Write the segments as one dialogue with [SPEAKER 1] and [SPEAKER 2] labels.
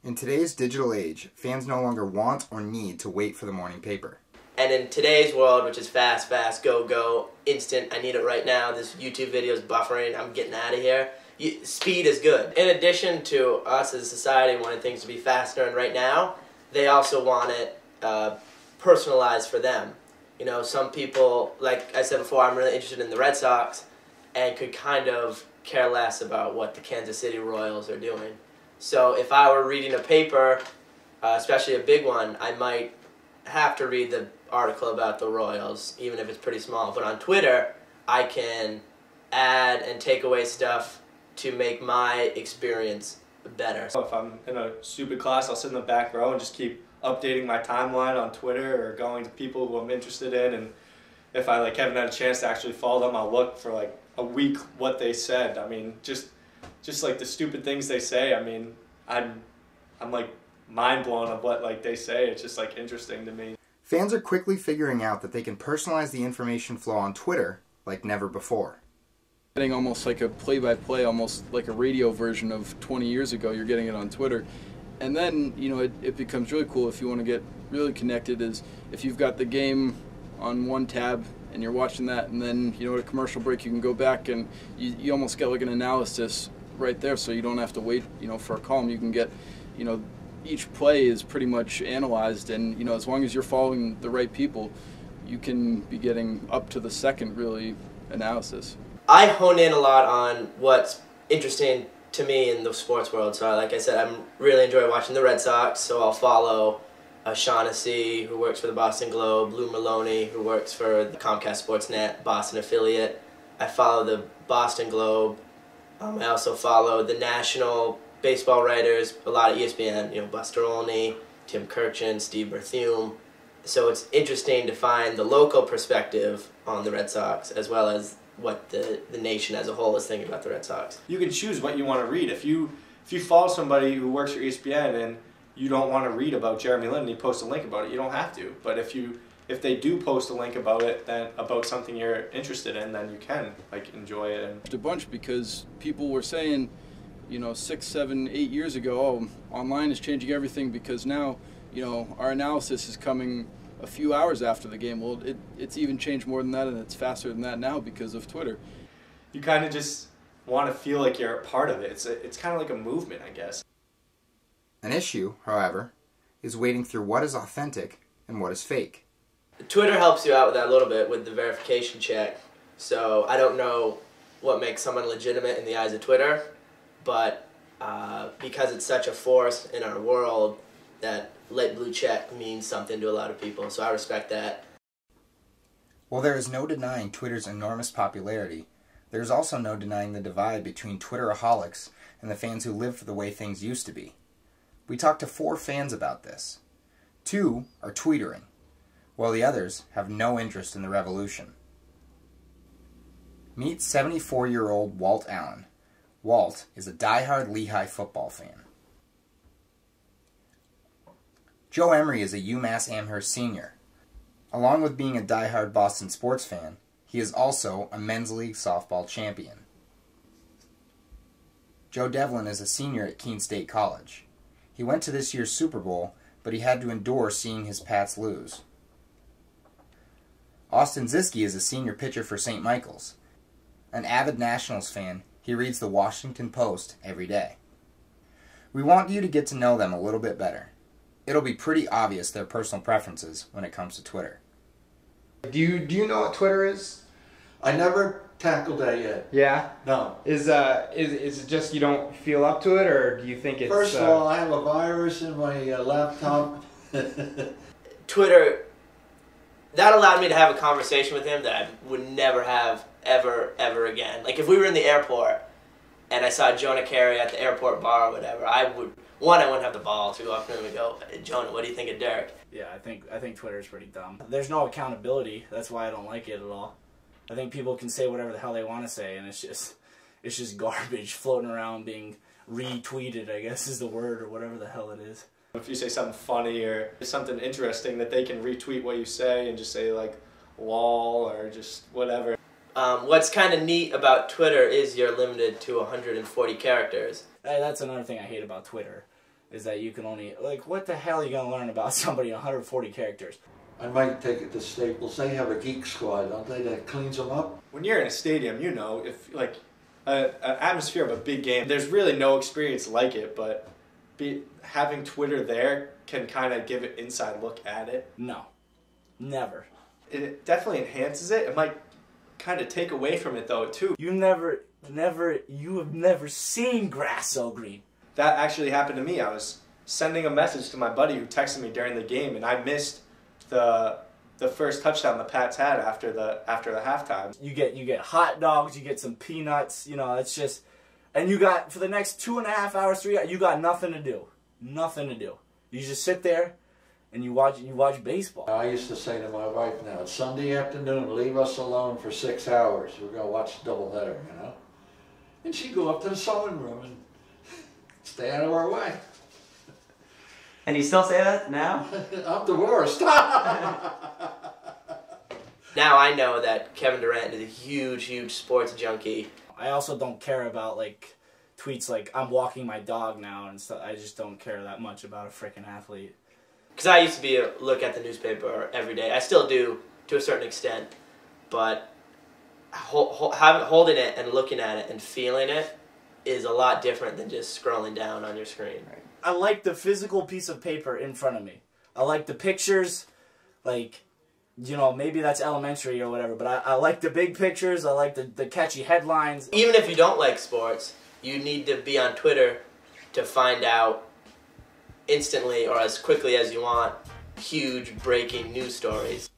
[SPEAKER 1] In today's digital age, fans no longer want or need to wait for the morning paper.
[SPEAKER 2] And in today's world, which is fast, go, go, instant, I need it right now, this YouTube video is buffering, I'm getting out of here, speed is good. In addition to us as a society wanting things to be faster and right now, they also want it personalized for them. You know, some people, like I said before, I'm really interested in the Red Sox and could kind of care less about what the Kansas City Royals are doing. So if I were reading a paper, especially a big one, I might have to read the article about the Royals, even if it's pretty small. But on Twitter, I can add and take away stuff to make my experience better.
[SPEAKER 3] If I'm in a stupid class, I'll sit in the back row and just keep updating my timeline on Twitter or going to people who I'm interested in. And if I haven't had a chance to actually follow them, I'll look for a week what they said. I mean, just the stupid things they say. I mean, I'm mind blown of what they say. It's just interesting to me.
[SPEAKER 1] Fans are quickly figuring out that they can personalize the information flow on Twitter like never before.
[SPEAKER 4] Getting almost like a play-by-play, almost like a radio version of 20 years ago, you're getting it on Twitter. And then, you know, it becomes really cool if you want to get really connected, is if you've got the game on one tab and you're watching that, and then, you know, at a commercial break you can go back and you almost get like an analysis right there, so you don't have to wait, you know, for a column. You can get, you know, each play is pretty much analyzed, and, you know, as long as you're following the right people, you can be getting up to the second, really, analysis.
[SPEAKER 2] I hone in a lot on what's interesting to me in the sports world. So like I said, I'm really enjoy watching the Red Sox, so I'll follow Shaughnessy, who works for the Boston Globe, Lou Maloney, who works for the Comcast Sportsnet Boston affiliate. I follow the Boston Globe. I also follow the national baseball writers, a lot of ESPN, you know, Buster Olney, Tim Kirchin, Steve Berthume. So it's interesting to find the local perspective on the Red Sox, as well as what the nation as a whole is thinking about the Red Sox.
[SPEAKER 3] You can choose what you want to read. If you follow somebody who works for ESPN and you don't want to read about Jeremy Lin and you post a link about it, you don't have to. But if they do post a link about it, then about something you're interested in, then you can enjoy it.
[SPEAKER 4] A bunch, because people were saying, you know, 6, 7, 8 years ago, oh, online is changing everything because now, you know, our analysis is coming a few hours after the game. Well, it's even changed more than that, and it's faster than that now because of Twitter.
[SPEAKER 3] You kind of just want to feel like you're a part of it. It's kind of like a movement, I guess.
[SPEAKER 1] An issue, however, is wading through what is authentic and what is fake.
[SPEAKER 2] Twitter helps you out with that a little bit with the verification check. So I don't know what makes someone legitimate in the eyes of Twitter, but because it's such a force in our world, that light blue check means something to a lot of people, so I respect that.
[SPEAKER 1] While there is no denying Twitter's enormous popularity, there is also no denying the divide between Twitteraholics and the fans who live for the way things used to be. We talked to 4 fans about this. 2 are tweetering, while the others have no interest in the revolution. Meet 74-year-old Walt Allen. Walt is a diehard Lehigh football fan. Joe Emery is a UMass Amherst senior. Along with being a diehard Boston sports fan, he is also a men's league softball champion. Joe Devlin is a senior at Keene State College. He went to this year's Super Bowl, but he had to endure seeing his Pats lose. Austin Ziske is a senior pitcher for St. Michael's. An avid Nationals fan, he reads the Washington Post every day. We want you to get to know them a little bit better. It'll be pretty obvious their personal preferences when it comes to Twitter. Do you know what Twitter is?
[SPEAKER 5] I never tackled that yet.
[SPEAKER 6] Yeah?
[SPEAKER 5] No.
[SPEAKER 6] Is it just you don't feel up to it, or do you think it's...
[SPEAKER 5] First of all, I have a virus in my laptop.
[SPEAKER 2] Twitter, that allowed me to have a conversation with him that I would never have ever again. Like if we were in the airport and I saw Jonah Carey at the airport bar or whatever, I wouldn't have the balls to go up to him and go, Jonah, what do you think of Derek?
[SPEAKER 7] Yeah, I think Twitter's pretty dumb. There's no accountability. That's why I don't like it at all. I think people can say whatever the hell they want to say, and it's just garbage floating around being retweeted, I guess is the word, or whatever the hell it is.
[SPEAKER 3] If you say something funny or something interesting, that they can retweet what you say and just say lol or just whatever.
[SPEAKER 2] What's kind of neat about Twitter is you're limited to 140 characters.
[SPEAKER 7] That's another thing I hate about Twitter. is that you can only, like, what the hell are you going to learn about somebody in 140 characters?
[SPEAKER 5] I might take it to Staples. They have a geek squad, don't they, that cleans them up?
[SPEAKER 3] When you're in a stadium, you know, if like an atmosphere of a big game, there's really no experience like it, but having Twitter there can kind of give an inside look at it.
[SPEAKER 7] No, never.
[SPEAKER 3] It definitely enhances it. It might kind of take away from it though too.
[SPEAKER 7] You have never seen grass so green.
[SPEAKER 3] That actually happened to me. I was sending a message to my buddy who texted me during the game, and I missed the first touchdown the Pats had after the halftime.
[SPEAKER 7] You get hot dogs, you get some peanuts, you know, it's just, and you got, for the next 2.5 hours, 3 hours, you got nothing to do. Nothing to do. You just sit there and you watch baseball.
[SPEAKER 5] I used to say to my wife, now it's Sunday afternoon, leave us alone for 6 hours. We're going to watch the doubleheader, you know? And she'd go up to the sewing room and stay out of our way.
[SPEAKER 2] And you still say that now?
[SPEAKER 5] I'm divorced.
[SPEAKER 2] Now I know that Kevin Durant is a huge, huge sports junkie.
[SPEAKER 7] I also don't care about, like, tweets like, I'm walking my dog now and stuff. I just don't care that much about a freaking athlete.
[SPEAKER 2] Because I used to look at the newspaper every day. I still do, to a certain extent. But holding it and looking at it and feeling it is a lot different than just scrolling down on your screen.
[SPEAKER 7] Right. I like the physical piece of paper in front of me. I like the pictures, like, you know, maybe that's elementary or whatever, but I like the big pictures, I like the catchy headlines.
[SPEAKER 2] Even if you don't like sports, you need to be on Twitter to find out instantly or as quickly as you want huge breaking news stories.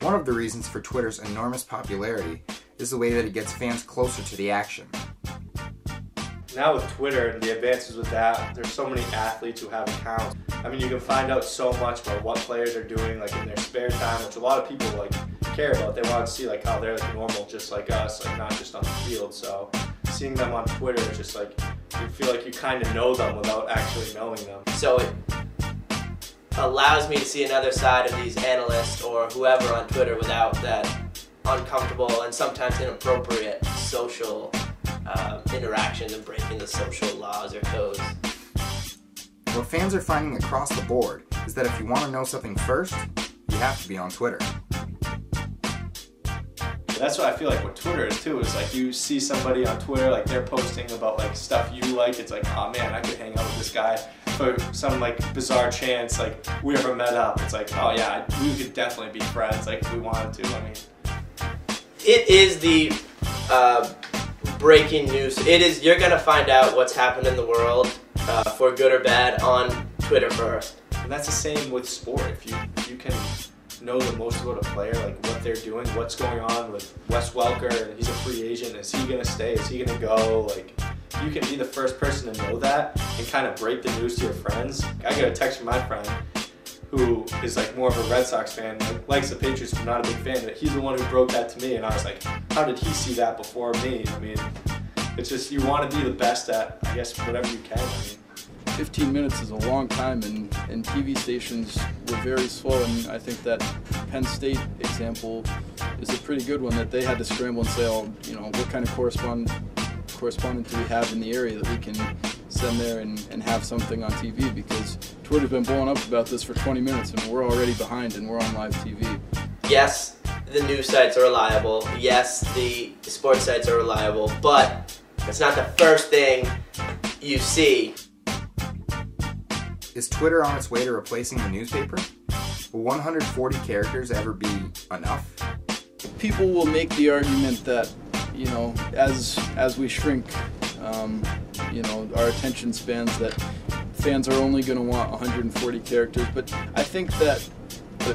[SPEAKER 1] One of the reasons for Twitter's enormous popularity is the way that it gets fans closer to the action.
[SPEAKER 3] Now with Twitter and the advances with that, there's so many athletes who have accounts. I mean, you can find out so much about what players are doing, like, in their spare time, which a lot of people, like, care about. They want to see, like, how they're, like, normal, just like us, like, not just on the field. So seeing them on Twitter is just, like, you feel like you kind of know them without actually knowing them.
[SPEAKER 2] So it allows me to see another side of these analysts or whoever on Twitter without that uncomfortable and sometimes inappropriate social interactions and breaking the social laws or codes.
[SPEAKER 1] What fans are finding across the board is that if you want to know something first, you have to be on Twitter.
[SPEAKER 3] That's what I feel like what Twitter is too, is like you see somebody on Twitter, like they're posting about like stuff you like, it's like, oh man, I could hang out with this guy for some like bizarre chance, like we ever met up. It's like, oh yeah, we could definitely be friends, like if we wanted to. I mean,
[SPEAKER 2] it is the breaking news. It is, you're gonna find out what's happened in the world, for good or bad, on Twitter first.
[SPEAKER 3] And that's the same with sport. If you can know the most about a player, like what they're doing, what's going on with Wes Welker, and he's a free agent, is he gonna stay, is he gonna go, like you can be the first person to know that and kind of break the news to your friends. I got a text from my friend who is like more of a Red Sox fan, like, likes the Patriots but not a big fan, but he's the one who broke that to me, and I was like, how did he see that before me? I mean, it's just, you want to be the best at, I guess, whatever you can. I mean,
[SPEAKER 4] 15 minutes is a long time, and TV stations were very slow, and I think that Penn State example is a pretty good one, that they had to scramble and say, oh, you know, what kind of correspondent do we have in the area that we can send there and have something on TV, because Twitter's been blowing up about this for 20 minutes and we're already behind and we're on live TV.
[SPEAKER 2] Yes, the news sites are reliable. Yes, the sports sites are reliable, but it's not the first thing you see.
[SPEAKER 1] Is Twitter on its way to replacing the newspaper? Will 140 characters ever be enough?
[SPEAKER 4] People will make the argument that, you know, as we shrink, you know, our attention spans, that fans are only going to want 140 characters, but I think that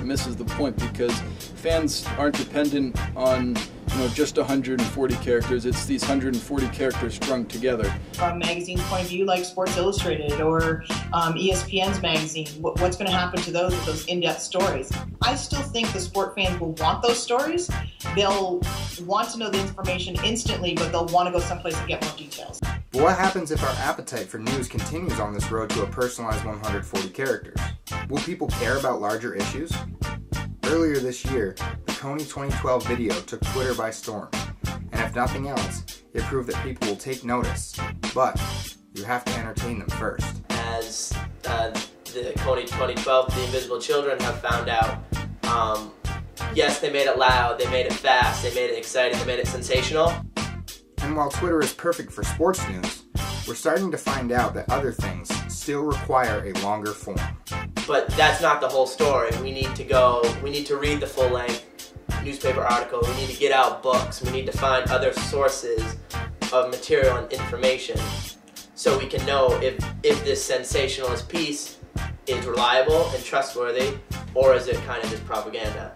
[SPEAKER 4] misses the point, because fans aren't dependent on, you know, just 140 characters. It's these 140 characters strung together.
[SPEAKER 8] From a magazine point of view, like Sports Illustrated or ESPN's magazine, what's going to happen to those in-depth stories? I still think the sport fans will want those stories. They'll want to know the information instantly, but they'll want to go someplace and get more details.
[SPEAKER 1] But what happens if our appetite for news continues on this road to a personalized 140 characters? Will people care about larger issues? Earlier this year, the Coney 2012 video took Twitter by storm, and if nothing else, it proved that people will take notice, but you have to entertain them first.
[SPEAKER 2] As the Coney 2012, The Invisible Children, have found out, yes, they made it loud, they made it fast, they made it exciting, they made it sensational.
[SPEAKER 1] And while Twitter is perfect for sports news, we're starting to find out that other things still require a longer form.
[SPEAKER 2] But that's not the whole story. We need to read the full-length newspaper article, we need to get out books, we need to find other sources of material and information so we can know if this sensationalist piece is reliable and trustworthy, or is it kind of just propaganda.